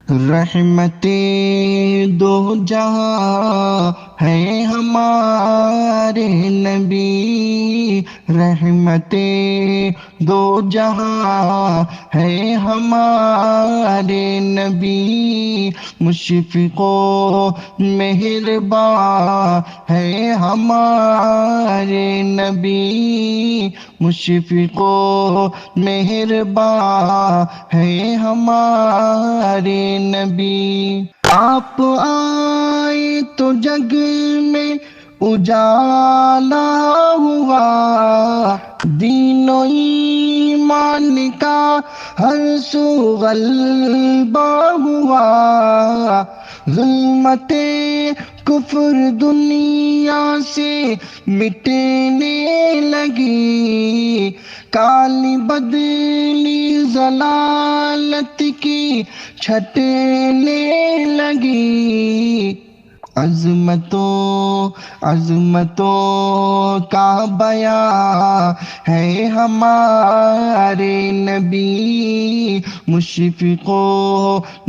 رحمت دو جہاں ہے ہمارے نبی، رحمت دو جہاں ہے ہمارے نبی، مشفق و مہرباں ہے ہمارے نبی، مشفق و مہرباں ہے ہمارے نبی۔ آپ آئے تو جگ میں اجالا ہوا، دین و ایمان کا ہر سو غلبہ ہوا، ظلمت کفر دنیا سے مٹنے لگی، کالی بدلی ضلالت کی چھٹنے لگی، عظمتوں کا بیان ہے ہمارے نبی، مشفق و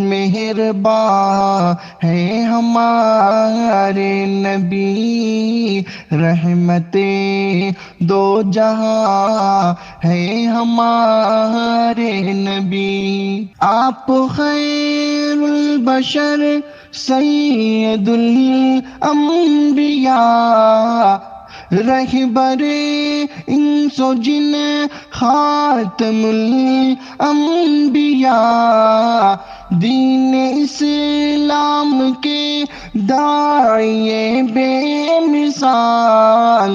مہرباں ہے ہمارے نبی، رحمت دو جہاں ہے ہمارے نبی۔ آپ خیر البشر سید الانبیاء، رہبر انس و جن خاتم الانبیاء، دین اسلام کے داعی بے مثال،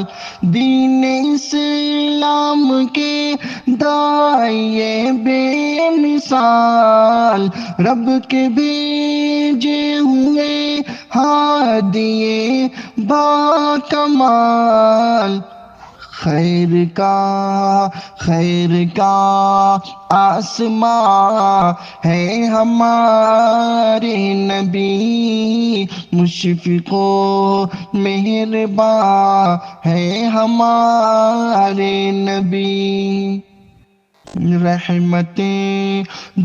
دین اسلام کے داعی بے مثال، رب کے بھیجے ہوئے ہادی با کمال، خیر کا آسمان ہے ہمارے نبی، مشفق و مہرباں ہے ہمارے نبی، رحمت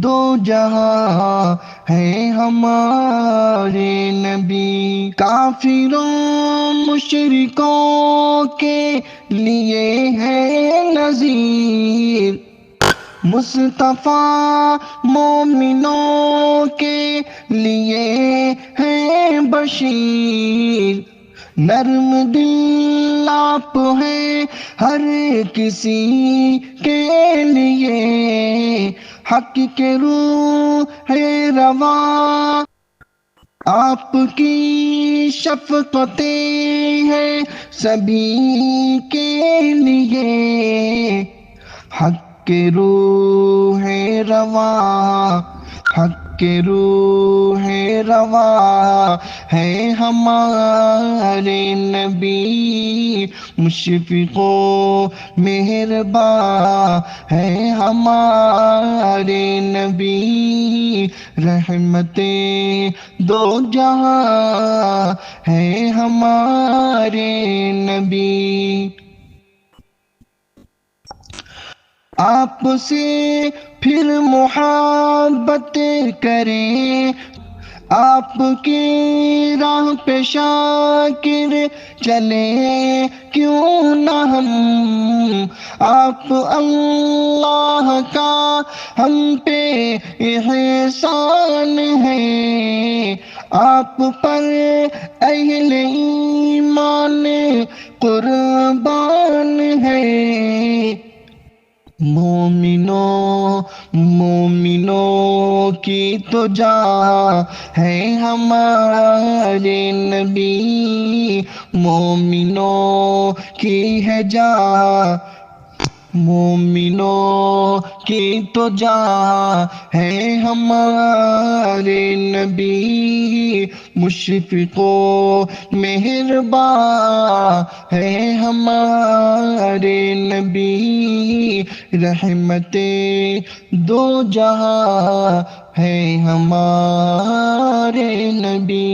دو جہاں ہے ہمارے نبی۔ کافروں مشرکوں کے لیے ہے نذیر، مصطفیٰ مومنوں کے لیے ہے بشیر، نرم دل آپ ہیں ہر کسی کے لیے، حق کے روح رواں آپ کی شفقتیں ہیں سبھی کے لیے، حق کے روح رواں، حق کے روح رواں ہے ہمارے نبی، مشفق و مہرباں ہے ہمارے نبی، رحمت دو جہاں ہے ہمارے نبی۔ آپ سے پھر محبت کریں، آپ کی راہ پہ شاکر چلیں کیوں نہ ہم، آپ اللہ کا ہم پہ احسان ہے، آپ پر اہل ایمان قربان ہے، مومنوں کی تو جان ہے ہمارے نبی، مومنوں کی ہے جان، مومنوں کی تو جان ہے ہمارے نبی، مشفق و مہرباں ہے ہمارے نبی، رحمت دو جہاں ہے ہمارے نبی۔